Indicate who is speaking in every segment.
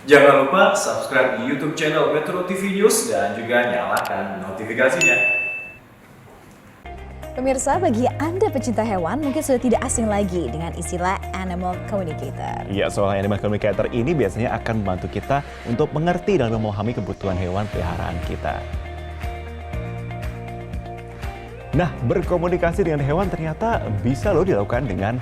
Speaker 1: Jangan lupa subscribe di YouTube channel Metro TV News dan juga nyalakan notifikasinya.
Speaker 2: Pemirsa, bagi Anda pecinta hewan mungkin sudah tidak asing lagi dengan istilah animal communicator.
Speaker 3: Ya, soal animal communicator ini biasanya akan membantu kita untuk mengerti dan memahami kebutuhan hewan peliharaan kita. Nah, berkomunikasi dengan hewan ternyata bisa loh dilakukan dengan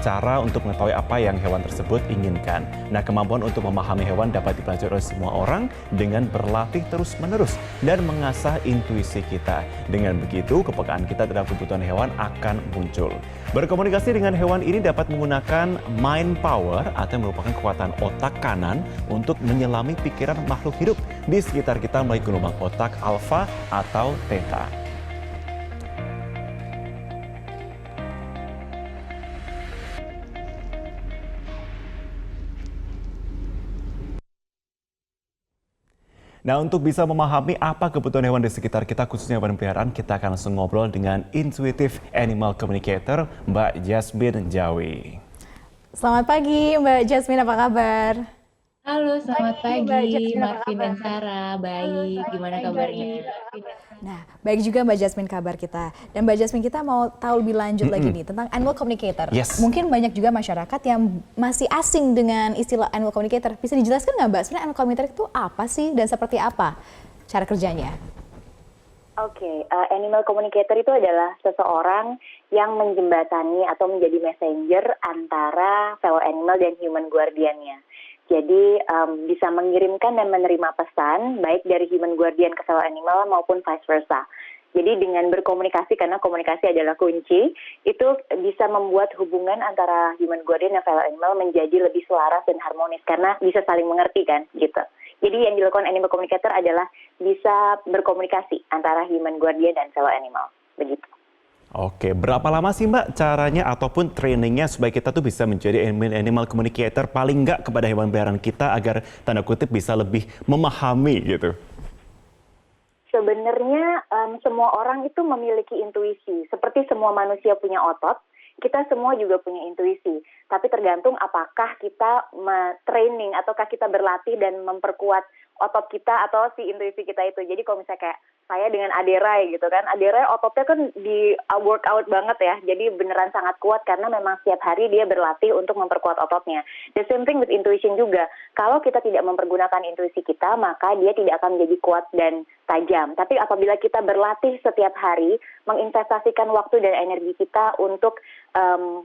Speaker 3: cara untuk mengetahui apa yang hewan tersebut inginkan. Nah, kemampuan untuk memahami hewan dapat dipelajari oleh semua orang dengan berlatih terus-menerus dan mengasah intuisi kita. Dengan begitu, kepekaan kita terhadap kebutuhan hewan akan muncul. Berkomunikasi dengan hewan ini dapat menggunakan mind power atau merupakan kekuatan otak kanan untuk menyelami pikiran makhluk hidup di sekitar kita melalui gelombang otak alfa atau theta. Nah, untuk bisa memahami apa kebutuhan hewan di sekitar kita, khususnya hewan peliharaan, kita akan langsung ngobrol dengan Intuitive Animal Communicator, Mbak Jasmine Jawi.
Speaker 2: Selamat pagi Mbak Jasmine, apa kabar?
Speaker 4: Halo, selamat
Speaker 2: Mbak
Speaker 4: pagi,
Speaker 2: Jasmine, apa
Speaker 4: Marvin dan
Speaker 2: kabar?
Speaker 4: Sarah. Baik, gimana kabarnya?
Speaker 2: Nah, baik juga Mbak Jasmine kabar kita. Dan Mbak Jasmine, kita mau tahu lebih lanjut lagi nih tentang animal communicator.
Speaker 3: Yes.
Speaker 2: Mungkin banyak juga masyarakat yang masih asing dengan istilah animal communicator. Bisa dijelaskan nggak Mbak, sebenarnya animal communicator itu apa sih dan seperti apa cara kerjanya?
Speaker 5: Oke, animal communicator itu adalah seseorang yang menjembatani atau menjadi messenger antara fellow animal dan human guardian-nya. Jadi bisa mengirimkan dan menerima pesan baik dari human guardian ke fellow animal maupun vice versa. Jadi dengan berkomunikasi, karena komunikasi adalah kunci, itu bisa membuat hubungan antara human guardian dan fellow animal menjadi lebih selaras dan harmonis karena bisa saling mengerti kan, gitu. Jadi yang dilakukan animal communicator adalah bisa berkomunikasi antara human guardian dan fellow animal, begitu.
Speaker 3: Oke, berapa lama sih Mbak caranya ataupun trainingnya supaya kita tuh bisa menjadi animal communicator paling nggak kepada hewan peliharaan kita agar tanda kutip bisa lebih memahami gitu?
Speaker 5: Sebenarnya semua orang itu memiliki intuisi. Seperti semua manusia punya otot, kita semua juga punya intuisi. Tapi tergantung apakah kita training ataukah kita berlatih dan memperkuat otot kita atau si intuisi kita itu. Jadi kalau misalnya kayak saya dengan Aderai gitu kan, Aderai ototnya kan di workout banget ya. Jadi beneran sangat kuat karena memang setiap hari dia berlatih untuk memperkuat ototnya. The same thing with intuition juga. Kalau kita tidak mempergunakan intuisi kita, maka dia tidak akan menjadi kuat dan tajam. Tapi apabila kita berlatih setiap hari, menginvestasikan waktu dan energi kita untuk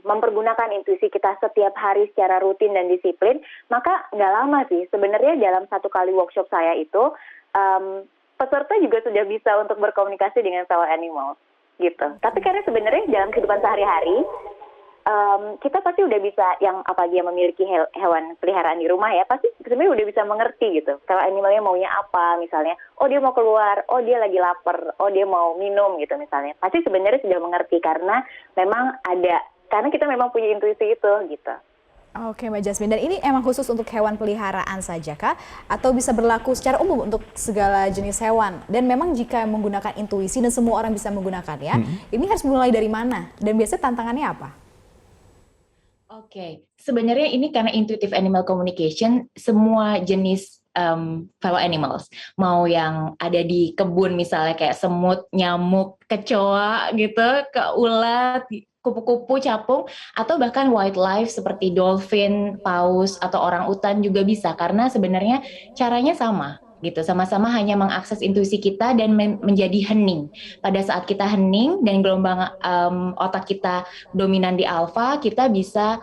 Speaker 5: mempergunakan intuisi kita setiap hari secara rutin dan disiplin, maka nggak lama sih. Sebenarnya dalam satu kali workshop saya itu, peserta juga sudah bisa untuk berkomunikasi dengan fellow animals, gitu. Tapi karena sebenarnya dalam kehidupan sehari-hari, kita pasti udah bisa, yang apalagi yang memiliki hewan peliharaan di rumah ya, pasti sebenarnya udah bisa mengerti gitu. Kalau animalnya maunya apa, misalnya, oh dia mau keluar, oh dia lagi lapar, oh dia mau minum gitu misalnya. Pasti sebenarnya sudah mengerti karena memang karena kita memang punya intuisi itu gitu.
Speaker 2: Oke Mbak Jasmine, dan ini emang khusus untuk hewan peliharaan saja kah? Atau bisa berlaku secara umum untuk segala jenis hewan? Dan memang jika menggunakan intuisi dan semua orang bisa menggunakannya, ini harus mulai dari mana? Dan biasanya tantangannya apa?
Speaker 4: Oke, sebenarnya ini karena intuitive animal communication, semua jenis fellow animals, mau yang ada di kebun misalnya kayak semut, nyamuk, kecoa gitu, keulat, kupu-kupu, capung, atau bahkan wildlife seperti dolphin, paus, atau orang utan juga bisa karena sebenarnya caranya sama gitu, sama-sama hanya mengakses intuisi kita dan menjadi hening. Pada saat kita hening dan gelombang otak kita dominan di alfa, kita bisa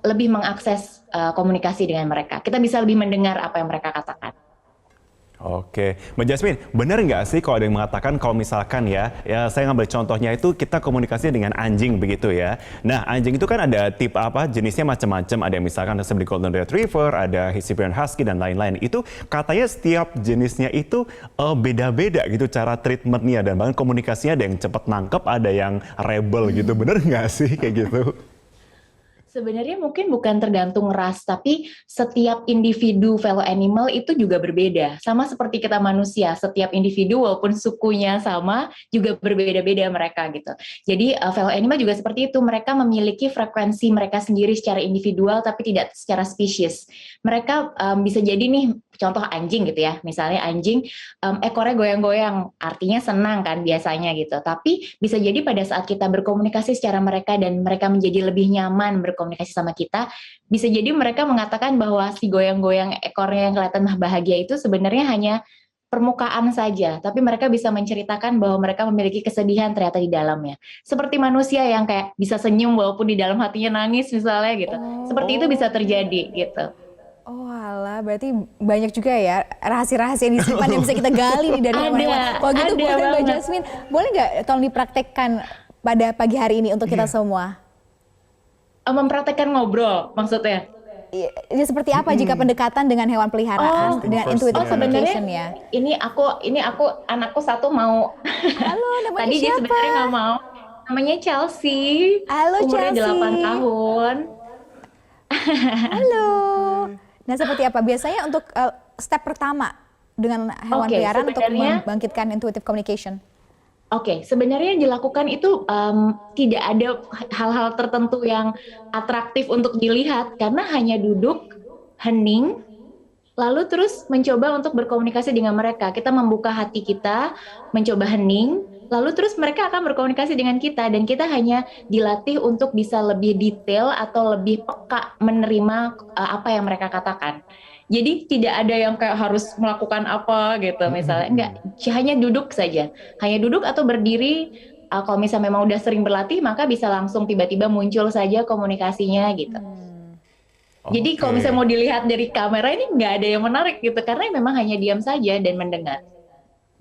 Speaker 4: lebih mengakses komunikasi dengan mereka. Kita bisa lebih mendengar apa yang mereka katakan.
Speaker 3: Oke, Mbak Jasmine, benar nggak sih kalau ada yang mengatakan kalau misalkan ya saya ngambil contohnya itu kita komunikasi dengan anjing begitu ya. Nah, anjing itu kan ada tipe jenisnya macam-macam. Ada yang misalkan seperti Golden Retriever, ada Siberian Husky dan lain-lain. Itu katanya setiap jenisnya itu beda-beda gitu cara treatmentnya dan bahkan komunikasinya ada yang cepat nangkep, ada yang rebel gitu. Bener nggak sih kayak gitu?
Speaker 4: Sebenarnya mungkin bukan tergantung ras, tapi setiap individu fellow animal itu juga berbeda. Sama seperti kita manusia, setiap individu walaupun sukunya sama, juga berbeda-beda mereka gitu. Jadi fellow animal juga seperti itu, mereka memiliki frekuensi mereka sendiri secara individual, tapi tidak secara spesies. Mereka bisa jadi nih, contoh anjing gitu ya, misalnya anjing ekornya goyang-goyang, artinya senang kan biasanya gitu. Tapi bisa jadi pada saat kita berkomunikasi secara mereka dan mereka menjadi lebih nyaman berkomunikasi sama kita, bisa jadi mereka mengatakan bahwa si goyang-goyang ekornya yang kelihatan bahagia itu sebenarnya hanya permukaan saja, tapi mereka bisa menceritakan bahwa mereka memiliki kesedihan ternyata di dalamnya. Seperti manusia yang kayak bisa senyum walaupun di dalam hatinya nangis misalnya gitu. Seperti itu bisa terjadi gitu.
Speaker 2: Oh alah, berarti banyak juga ya rahasia-rahasia yang disimpan yang bisa kita gali nih dari hewan-hewan. Kalau gitu boleh Mbak Jasmine, boleh nggak tolong dipraktekkan pada pagi hari ini untuk kita semua?
Speaker 4: Mempraktekkan ngobrol maksudnya?
Speaker 2: Ini seperti apa jika pendekatan dengan hewan peliharaan dengan intuitive communication ya?
Speaker 4: Ini aku anakku satu mau.
Speaker 2: Halo, namanya
Speaker 4: Tadi
Speaker 2: siapa?
Speaker 4: dia sebenarnya nggak mau. Namanya Chelsea.
Speaker 2: Halo,
Speaker 4: umurnya
Speaker 2: Chelsea.
Speaker 4: 8 tahun.
Speaker 2: Halo. Nah, seperti apa biasanya untuk step pertama dengan hewan peliharaan untuk membangkitkan intuitive communication?
Speaker 4: Oke, sebenarnya yang dilakukan itu tidak ada hal-hal tertentu yang atraktif untuk dilihat karena hanya duduk, hening, lalu terus mencoba untuk berkomunikasi dengan mereka. Kita membuka hati kita, mencoba hening, lalu terus mereka akan berkomunikasi dengan kita dan kita hanya dilatih untuk bisa lebih detail atau lebih peka menerima apa yang mereka katakan. Jadi tidak ada yang kayak harus melakukan apa gitu misalnya, enggak, hanya duduk saja. Hanya duduk atau berdiri, kalau misalnya memang udah sering berlatih maka bisa langsung tiba-tiba muncul saja komunikasinya gitu. Jadi kalau misalnya mau dilihat dari kamera ini nggak ada yang menarik gitu, karena memang hanya diam saja dan mendengar.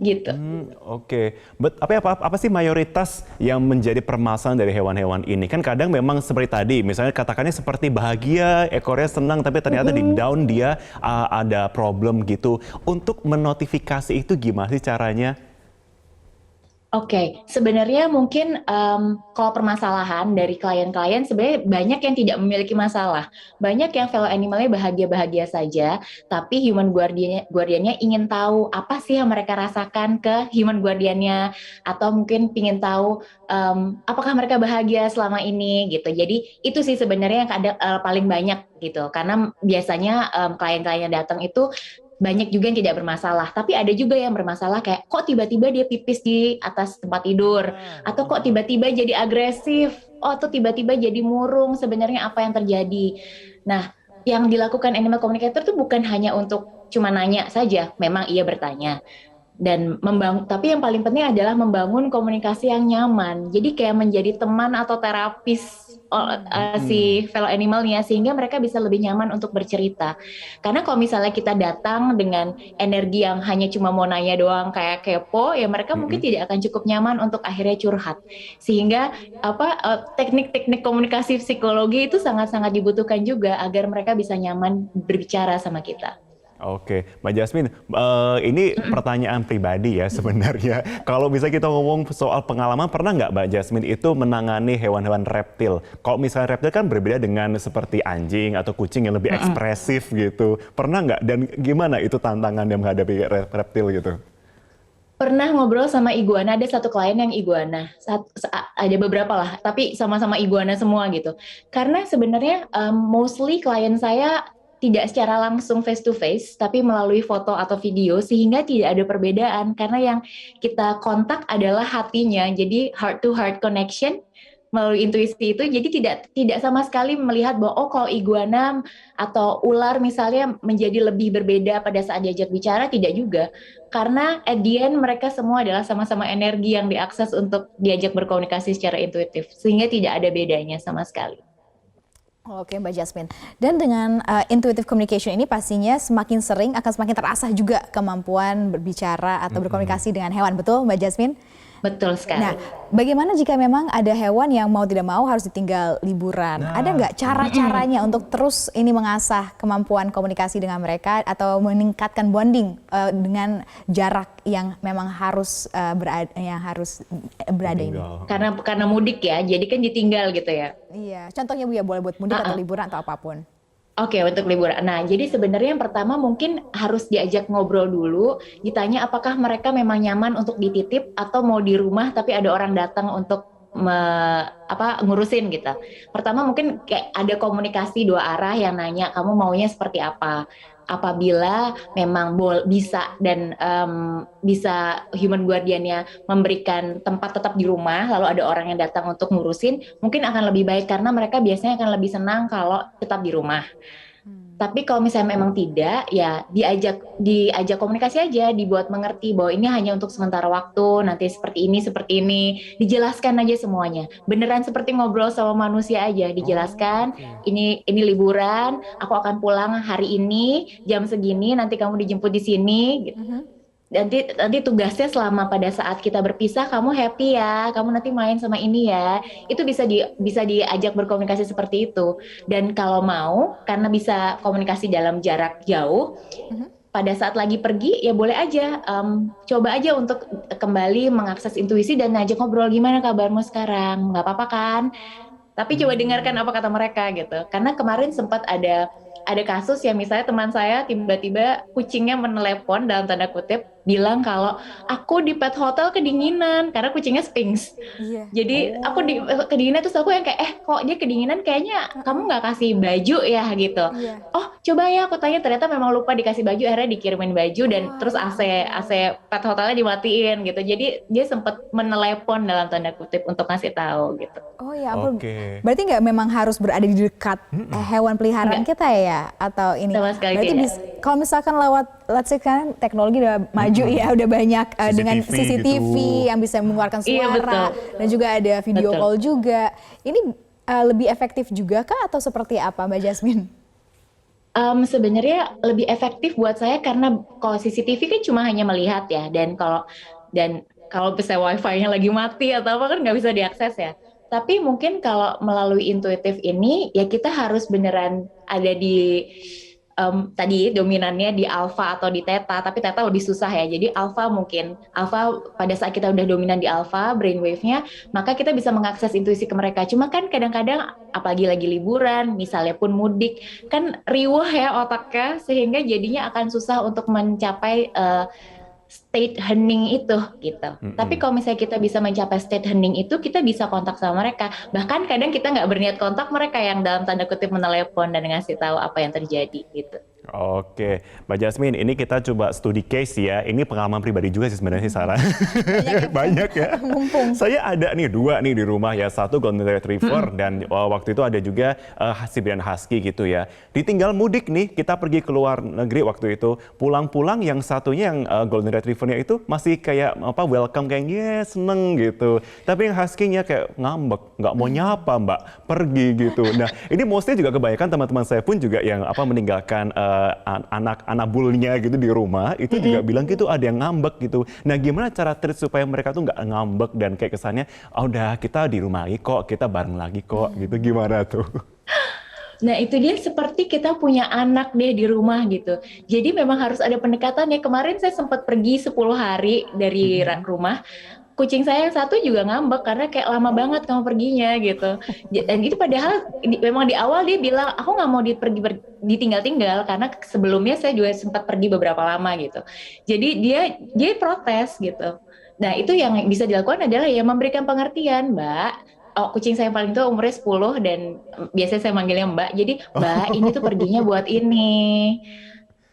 Speaker 4: Gitu.
Speaker 3: Oke. Apa sih mayoritas yang menjadi permasalahan dari hewan-hewan ini? Kan kadang memang seperti tadi, misalnya katakannya seperti bahagia, ekornya senang, tapi ternyata di down dia ada problem gitu. Untuk menotifikasi itu gimana sih caranya?
Speaker 4: Oke, sebenarnya mungkin kalau permasalahan dari klien-klien sebenarnya banyak yang tidak memiliki masalah. Banyak yang fellow animalnya bahagia-bahagia saja, tapi human guardiannya ingin tahu apa sih yang mereka rasakan ke human guardiannya, atau mungkin ingin tahu apakah mereka bahagia selama ini gitu. Jadi itu sih sebenarnya yang paling banyak gitu, karena biasanya klien-klien yang datang itu banyak juga yang tidak bermasalah, tapi ada juga yang bermasalah kayak kok tiba-tiba dia pipis di atas tempat tidur, atau kok tiba-tiba jadi agresif, atau tiba-tiba jadi murung, sebenarnya apa yang terjadi. Nah, yang dilakukan animal communicator itu bukan hanya untuk cuma nanya saja, memang ia bertanya, dan tapi yang paling penting adalah membangun komunikasi yang nyaman. Jadi kayak menjadi teman atau terapis si fellow animalnya, sehingga mereka bisa lebih nyaman untuk bercerita. Karena kalau misalnya kita datang dengan energi yang hanya cuma mau nanya doang kayak kepo, ya mereka mungkin tidak akan cukup nyaman untuk akhirnya curhat. Sehingga teknik-teknik komunikasi psikologi itu sangat-sangat dibutuhkan juga agar mereka bisa nyaman berbicara sama kita.
Speaker 3: Oke, Mbak Jasmine, ini pertanyaan pribadi ya sebenarnya. Kalau bisa kita ngomong soal pengalaman, pernah nggak Mbak Jasmine itu menangani hewan-hewan reptil? Kalau misalnya reptil kan berbeda dengan seperti anjing atau kucing yang lebih ekspresif gitu. Pernah nggak? Dan gimana itu tantangan yang menghadapi reptil gitu?
Speaker 4: Pernah ngobrol sama iguana, ada satu klien yang iguana, ada beberapa lah, tapi sama-sama iguana semua gitu. Karena sebenarnya mostly klien saya tidak secara langsung face to face, tapi melalui foto atau video, sehingga tidak ada perbedaan, karena yang kita kontak adalah hatinya, jadi heart to heart connection melalui intuisi itu, jadi tidak sama sekali melihat bahwa kalau iguana atau ular misalnya menjadi lebih berbeda pada saat diajak bicara, tidak juga, karena at the end mereka semua adalah sama-sama energi yang diakses untuk diajak berkomunikasi secara intuitif, sehingga tidak ada bedanya sama sekali.
Speaker 2: Oke Mbak Jasmine, dan dengan intuitive communication ini pastinya semakin sering akan semakin terasah juga kemampuan berbicara atau berkomunikasi dengan hewan, betul Mbak Jasmine?
Speaker 4: Betul sekali.
Speaker 2: Nah, bagaimana jika memang ada hewan yang mau tidak mau harus ditinggal liburan? Ada nggak cara-caranya untuk terus ini mengasah kemampuan komunikasi dengan mereka atau meningkatkan bonding dengan jarak yang memang harus berada ini?
Speaker 4: Karena mudik ya, jadi kan ditinggal gitu ya.
Speaker 2: Iya, contohnya Bu ya, boleh buat mudik atau liburan atau apapun.
Speaker 4: Oke, untuk liburan. Nah, jadi sebenarnya yang pertama mungkin harus diajak ngobrol dulu, ditanya apakah mereka memang nyaman untuk dititip atau mau di rumah tapi ada orang datang untuk ngurusin gitu. Pertama mungkin kayak ada komunikasi dua arah yang nanya kamu maunya seperti apa. Apabila memang bisa dan bisa human guardian-nya memberikan tempat tetap di rumah, lalu ada orang yang datang untuk ngurusin, mungkin akan lebih baik karena mereka biasanya akan lebih senang kalau tetap di rumah. Tapi kalau misalnya memang tidak, ya diajak komunikasi aja, dibuat mengerti bahwa ini hanya untuk sementara waktu, nanti seperti ini, dijelaskan aja semuanya. Beneran seperti ngobrol sama manusia aja, dijelaskan. Ini liburan, aku akan pulang hari ini jam segini, nanti kamu dijemput di sini. Gitu. Nanti tugasnya selama pada saat kita berpisah kamu happy ya, kamu nanti main sama ini ya. Itu bisa diajak berkomunikasi seperti itu. Dan kalau mau, karena bisa komunikasi dalam jarak jauh, pada saat lagi pergi ya boleh aja coba aja untuk kembali mengakses intuisi dan ngajak ngobrol, gimana kabarmu sekarang, nggak apa-apa kan? Tapi coba dengarkan apa kata mereka gitu. Karena kemarin sempat ada kasus yang misalnya teman saya tiba-tiba kucingnya menelepon dalam tanda kutip bilang kalau aku di pet hotel kedinginan karena kucingnya Sphinx.
Speaker 2: Iya.
Speaker 4: Jadi aku di kedinginan, terus aku yang kayak kok dia kedinginan, kayaknya kamu nggak kasih baju ya gitu.
Speaker 2: Iya.
Speaker 4: Oh coba ya, aku tanya, ternyata memang lupa dikasih baju, akhirnya dikirimin baju dan terus AC pet hotelnya dimatiin gitu. Jadi dia sempat menelepon dalam tanda kutip untuk ngasih tahu gitu.
Speaker 2: Oh ya ampun.
Speaker 3: Oke.
Speaker 2: Berarti nggak memang harus berada di dekat hewan peliharaan kita ya? Atau ini?
Speaker 4: Sama sekali
Speaker 2: Berarti
Speaker 4: tidak.
Speaker 2: kalau misalkan lewat, let's say kan teknologi udah maju ya, udah banyak dengan CCTV
Speaker 3: gitu.
Speaker 2: yang bisa mengeluarkan
Speaker 4: Iya,
Speaker 2: suara,
Speaker 4: betul.
Speaker 2: dan juga ada video
Speaker 4: Betul.
Speaker 2: call juga. Ini lebih efektif juga kah atau seperti apa Mbak Jasmine?
Speaker 4: Sebenarnya lebih efektif buat saya karena kalau CCTV kan cuma hanya melihat ya, dan kalau misalnya wifi-nya lagi mati atau apa kan nggak bisa diakses ya. Tapi mungkin kalau melalui intuitif ini ya kita harus beneran ada di tadi dominannya di alpha atau di theta, tapi theta lebih susah ya. Jadi alpha pada saat kita udah dominan di alpha brainwave-nya, maka kita bisa mengakses intuisi ke mereka. Cuma kan kadang-kadang apalagi lagi liburan, misalnya pun mudik, kan riuh ya otaknya sehingga jadinya akan susah untuk mencapai state hening itu gitu. Tapi kalau misalnya kita bisa mencapai state hening itu, kita bisa kontak sama mereka. Bahkan kadang kita nggak berniat kontak mereka yang dalam tanda kutip menelepon dan ngasih tahu apa yang terjadi gitu.
Speaker 3: Oke, Mbak Jasmine, ini kita coba studi case ya. Ini pengalaman pribadi juga sih sebenarnya sih, Sarah. Banyak ya.
Speaker 2: Mumpung.
Speaker 3: Saya ada nih 2 nih di rumah ya. Satu Golden Retriever dan waktu itu ada juga Siberian Husky gitu ya. Ditinggal mudik nih, kita pergi ke luar negeri waktu itu. Pulang-pulang yang satunya yang Golden Retriever-nya itu masih kayak welcome, kayak seneng gitu. Tapi yang Husky-nya kayak ngambek, nggak mau nyapa Mbak, pergi gitu. Nah ini mostly juga kebanyakan teman-teman saya pun juga yang meninggalkan anak bulnya gitu di rumah itu juga bilang gitu ada yang ngambek gitu. Nah gimana cara treat supaya mereka tuh nggak ngambek dan kayak kesannya udah kita di rumah lagi kok, kita bareng lagi kok gitu, gimana tuh?
Speaker 4: Nah itu dia seperti kita punya anak deh di rumah gitu. Jadi memang harus ada pendekatannya. Kemarin saya sempat pergi 10 hari dari rumah. Kucing saya yang satu juga ngambek karena kayak lama banget kamu perginya gitu. Dan itu padahal memang di awal dia bilang aku nggak mau ditinggal-tinggal karena sebelumnya saya juga sempat pergi beberapa lama gitu. Jadi dia protes gitu. Nah itu yang bisa dilakukan adalah ya memberikan pengertian, Mbak. Oh, kucing saya yang paling tua umurnya 10 dan biasanya saya manggilnya Mbak. Jadi Mbak ini tuh perginya buat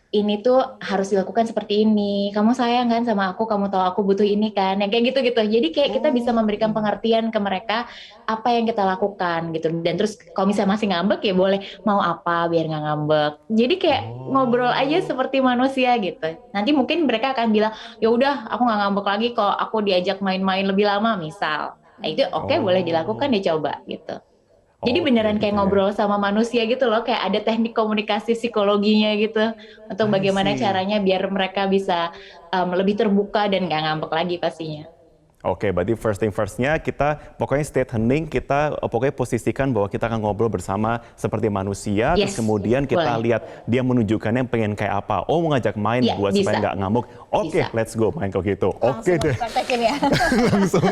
Speaker 4: ini tuh harus dilakukan seperti ini. Kamu sayang kan sama aku, kamu tahu aku butuh ini kan. Yang kayak gitu-gitu. Jadi kayak kita bisa memberikan pengertian ke mereka apa yang kita lakukan gitu. Dan terus kalau misalnya masih ngambek ya boleh mau apa biar nggak ngambek. Jadi kayak ngobrol aja seperti manusia gitu. Nanti mungkin mereka akan bilang, ya udah aku nggak ngambek lagi kok, aku diajak main-main lebih lama misal. Nah itu oke, boleh dilakukan, dicoba gitu. Jadi beneran kayak ngobrol sama manusia gitu loh, kayak ada teknik komunikasi psikologinya gitu untuk bagaimana caranya biar mereka bisa lebih terbuka dan nggak ngambek lagi pastinya.
Speaker 3: Oke, berarti first thing first-nya kita pokoknya stay hening, kita pokoknya posisikan bahwa kita akan ngobrol bersama seperti manusia, terus
Speaker 4: Yes,
Speaker 3: kemudian kita
Speaker 4: boleh.
Speaker 3: lihat dia menunjukkannya pengen kayak apa. Oh, mau ngajak main
Speaker 4: Iya,
Speaker 3: buat supaya
Speaker 4: bisa.
Speaker 3: nggak ngamuk. Oke,
Speaker 4: Bisa.
Speaker 3: let's go main kalau gitu.
Speaker 2: Langsung
Speaker 3: Oke deh,
Speaker 2: praktekin ya.
Speaker 3: langsung.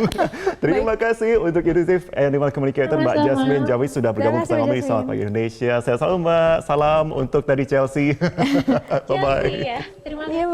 Speaker 3: Terima kasih untuk Intuitive Animal Communicator Mbak
Speaker 4: Sama-sama.
Speaker 3: Jasmine Jawi sudah bergabung
Speaker 2: Terima kasih,
Speaker 3: bersama kami di
Speaker 2: Mbak
Speaker 3: Selamat Pagi Indonesia. Saya selalu Mbak, salam untuk dari Chelsea. Bye-bye.
Speaker 4: Iya, terima kasih.
Speaker 2: Iya,